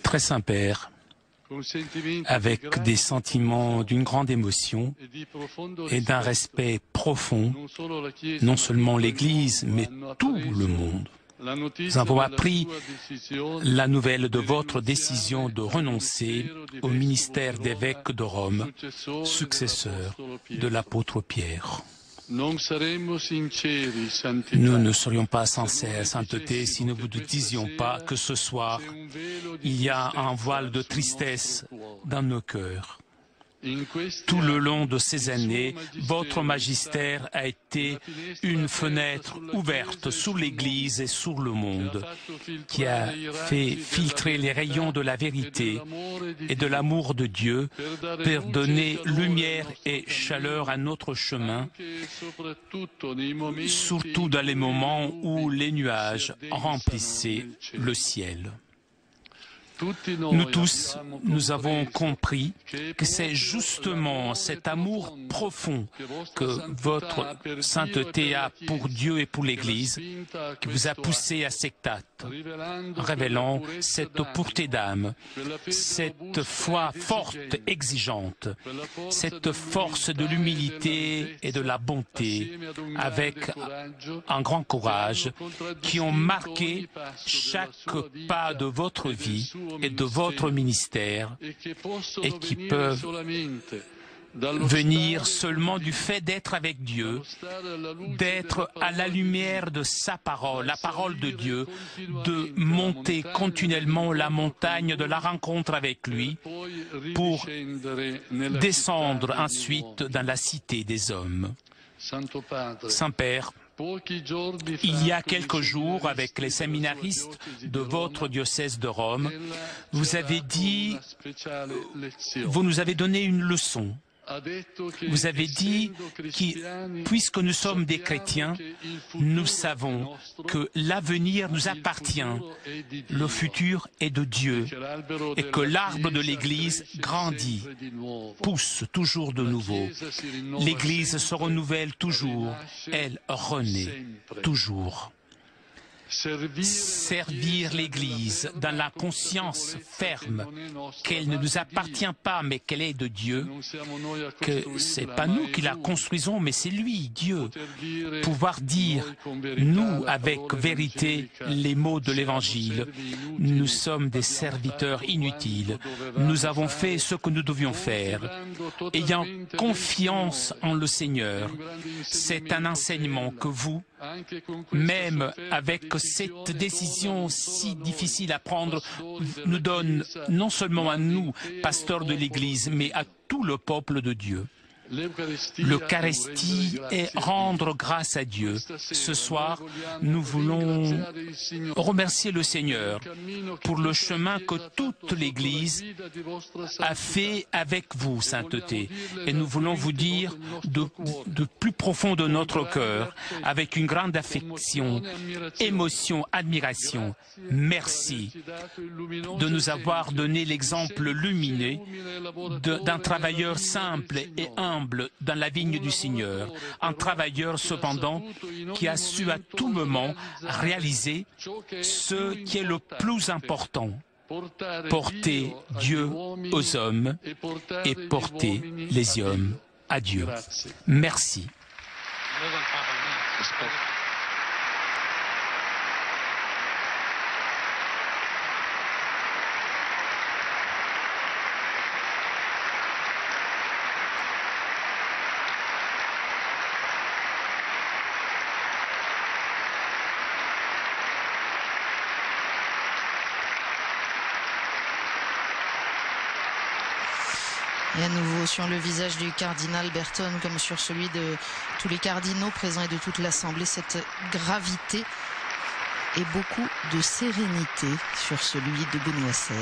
Très Saint Père, avec des sentiments d'une grande émotion et d'un respect profond, non seulement l'Église, mais tout le monde. Nous avons appris la nouvelle de votre décision de renoncer au ministère d'évêque de Rome, successeur de l'apôtre Pierre. Nous ne serions pas sincères, sainteté, si nous ne vous disions pas que ce soir, il y a un voile de tristesse dans nos cœurs. Tout le long de ces années, votre magistère a été une fenêtre ouverte sur l'Église et sur le monde, qui a fait filtrer les rayons de la vérité et de l'amour de Dieu pour donner lumière et chaleur à notre chemin, surtout dans les moments où les nuages remplissaient le ciel. Nous tous, nous avons compris que c'est justement cet amour profond que votre sainteté a pour Dieu et pour l'Église qui vous a poussé à cet acte, révélant cette pureté d'âme, cette foi forte, exigeante, cette force de l'humilité et de la bonté, avec un grand courage, qui ont marqué chaque pas de votre vie et de votre ministère et qui peuvent venir seulement du fait d'être avec Dieu, d'être à la lumière de sa parole, la parole de Dieu, de monter continuellement la montagne de la rencontre avec lui pour descendre ensuite dans la cité des hommes. Saint-Père, il y a quelques jours, avec les séminaristes de votre diocèse de Rome, vous nous avez donné une leçon. Vous avez dit que, puisque nous sommes des chrétiens, nous savons que l'avenir nous appartient, le futur est de Dieu, et que l'arbre de l'Église grandit, pousse toujours de nouveau. L'Église se renouvelle toujours, elle renaît toujours. Servir l'Église dans la conscience ferme qu'elle ne nous appartient pas mais qu'elle est de Dieu, que ce n'est pas nous qui la construisons mais c'est lui, Dieu. Pouvoir dire, nous avec vérité, les mots de l'Évangile, nous sommes des serviteurs inutiles, nous avons fait ce que nous devions faire, ayant confiance en le Seigneur. C'est un enseignement que vous, même avec cette décision si difficile à prendre, nous donne non seulement à nous, pasteurs de l'Église, mais à tout le peuple de Dieu. L'Eucharistie est rendre grâce à Dieu. Ce soir, nous voulons remercier le Seigneur pour le chemin que toute l'Église a fait avec vous, sainteté. Et nous voulons vous dire de plus profond de notre cœur, avec une grande affection, émotion, admiration. Merci de nous avoir donné l'exemple lumineux d'un travailleur simple et humble dans la vigne du Seigneur, un travailleur cependant qui a su à tout moment réaliser ce qui est le plus important, porter Dieu aux hommes et porter les hommes à Dieu. Merci. Et à nouveau sur le visage du cardinal Berton, comme sur celui de tous les cardinaux présents et de toute l'Assemblée, cette gravité et beaucoup de sérénité sur celui de Benoît XVI.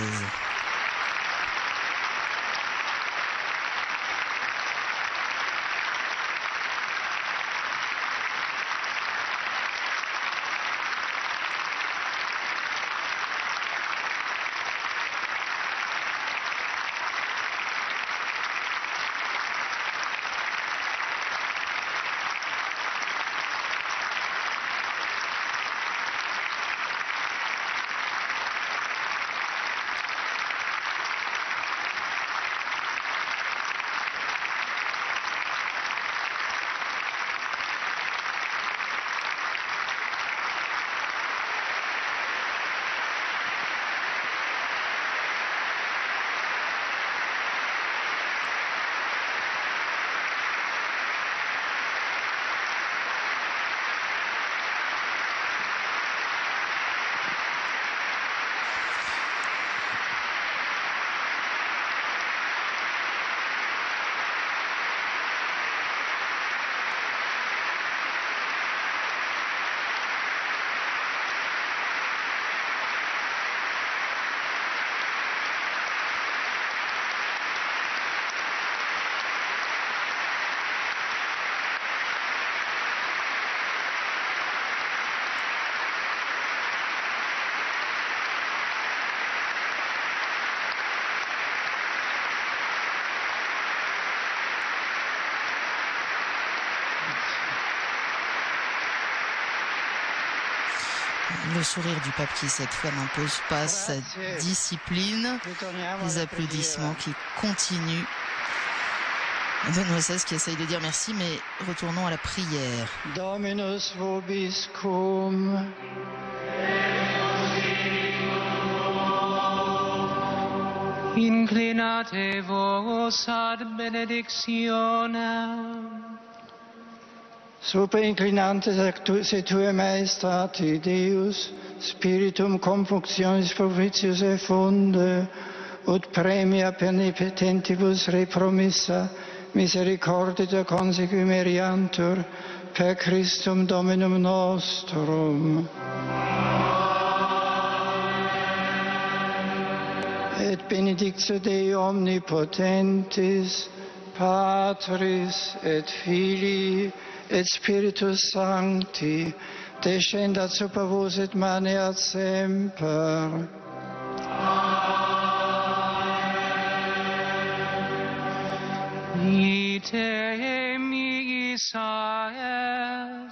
Le sourire du pape qui cette fois n'impose pas sa discipline. Les applaudissements qui continuent. Benoît XVI qui essaye de dire merci, mais retournons à la prière. Dominus vobiscum. Inclinate vos ad benedictionem. Super inclinantes se tue maestati, Deus, spiritum confunctionis propitius effunde, ut premia penitentibus repromissa, misericordita consequi meriantur, per Christum Dominum nostrum. Et benedictio Dei omnipotentis, Patris et Filii, et Spiritus Sancti, descendat super vos et maneat semper. Ite missa est.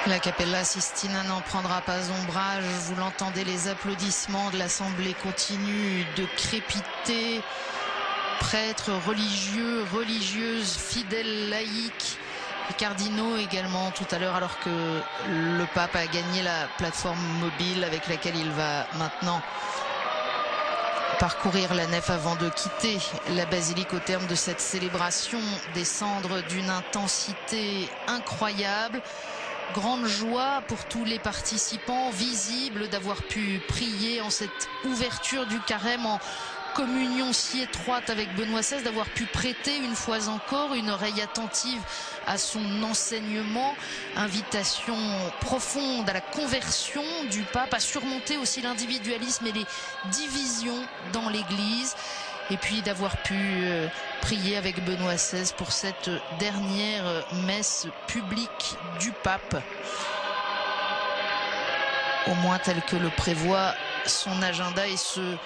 La Capella Sistina n'en prendra pas ombrage. Vous l'entendez, les applaudissements de l'Assemblée continuent de crépiter. Prêtres, religieux, religieuses, fidèles, laïcs, les cardinaux également tout à l'heure, alors que le pape a gagné la plateforme mobile avec laquelle il va maintenant parcourir la nef avant de quitter la basilique au terme de cette célébration, descendre d'une intensité incroyable. Grande joie pour tous les participants, visible d'avoir pu prier en cette ouverture du carême, en communion si étroite avec Benoît XVI, d'avoir pu prêter une fois encore une oreille attentive à son enseignement, invitation profonde à la conversion du pape, à surmonter aussi l'individualisme et les divisions dans l'Église, et puis d'avoir pu prier avec Benoît XVI pour cette dernière messe publique du pape, au moins tel que le prévoit son agenda, et ce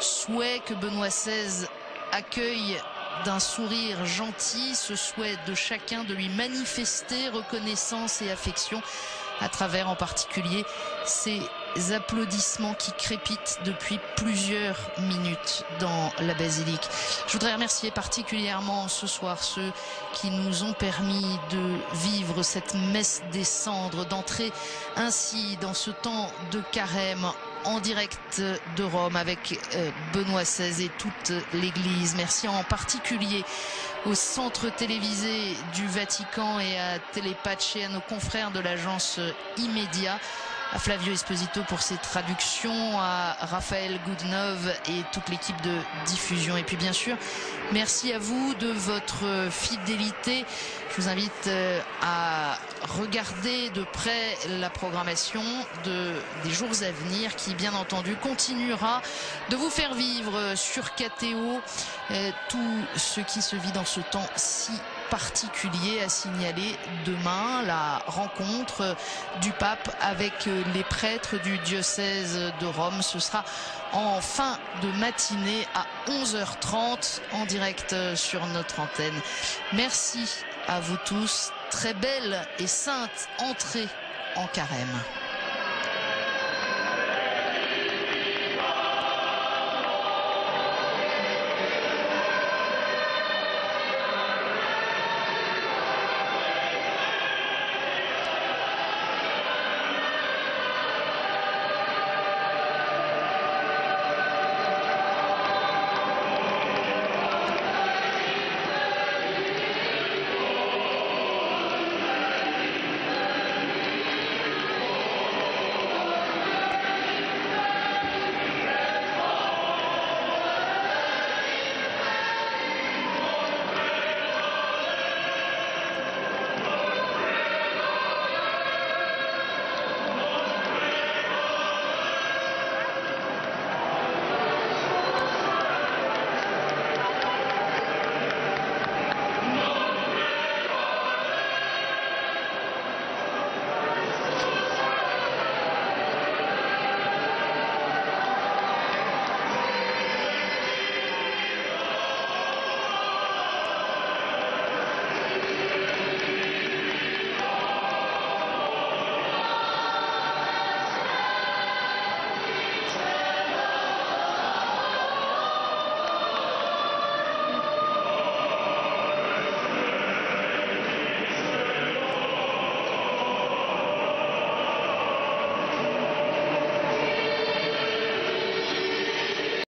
souhait que Benoît XVI accueille d'un sourire gentil, ce souhait de chacun de lui manifester reconnaissance et affection à travers en particulier ces applaudissements qui crépitent depuis plusieurs minutes dans la basilique. Je voudrais remercier particulièrement ce soir ceux qui nous ont permis de vivre cette messe des cendres, d'entrer ainsi dans ce temps de carême en direct de Rome avec Benoît XVI et toute l'Église. Merci en particulier au centre télévisé du Vatican et à Telepace, à nos confrères de l'agence Immédia, à Flavio Esposito pour ses traductions, à Raphaël Goudnov et toute l'équipe de diffusion. Et puis bien sûr, merci à vous de votre fidélité. Je vous invite à regarder de près la programmation des jours à venir qui, bien entendu, continuera de vous faire vivre sur KTO tout ce qui se vit dans ce temps si particulier. À signaler demain la rencontre du pape avec les prêtres du diocèse de Rome. Ce sera en fin de matinée à 11h30 en direct sur notre antenne. Merci à vous tous. Très belle et sainte entrée en carême.